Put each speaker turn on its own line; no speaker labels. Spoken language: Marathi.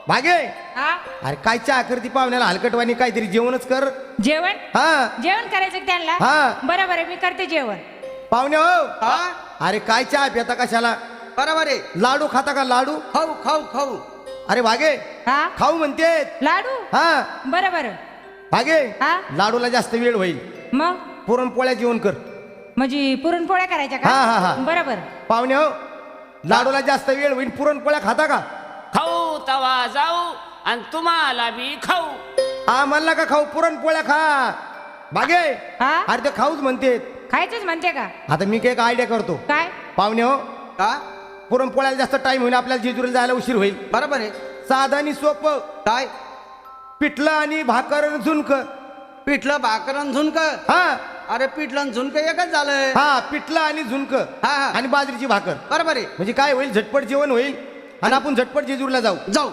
भागे
हा
अरे काय चहा करती पाहुण्याला हलकटवाणी काहीतरी जेवणच कर.
जेवण
हा
जेवण करायचं का त्यांना
हा.
बरोबर आहे मी करते जेवण.
पाहुणे हो
हा
अरे काय चहा पिता कशाला.
बरोबर आहे.
लाडू खाता का लाडू.
खाऊ खाऊ खाऊ.
अरे भागे
हा
खाऊ म्हणते.
लाडू
हा
बरोबर
भागे
हा
लाडूला जास्त वेळ होईल.
मग
पुरणपोळ्या जेवण कर.
म्हणजे पुरणपोळ्या करायच्या
हा, हा,
का
हा.
बरोबर.
पाहुणे हो लाडूला जास्त वेळ होईल पुरणपोळ्या खाता का.
खाऊ तवा जाऊ आणि तुम्हाला बी खाऊ.
म्हणला का खाऊ पुरणपोळ्या खा. भागे
हा
अरे ते खाऊच म्हणते.
खायचंच म्हणते का
आता मी काय आयडिया करतो.
काय
पाहुणे हो
का
पुरणपोळ्याला जास्त टाइम होईल आपल्याला जेजुरीला जायला उशीर होईल.
बरोबर आहे.
साधं आणि सोपं
काय
पिठलं आणि भाकर आणि झुणक.
पिठलं भाकर आणि झुणक.
हा
अरे पिठलं आणि झुणक एकच झालंय.
हा पिठलं आणि झुणक
हा, हा.
आणि बाजरीची भाकर
बरोबर आहे.
म्हणजे काय होईल झटपट जेवण होईल आणि आपण झटपट जेजुरीला जाऊ.
जाऊ.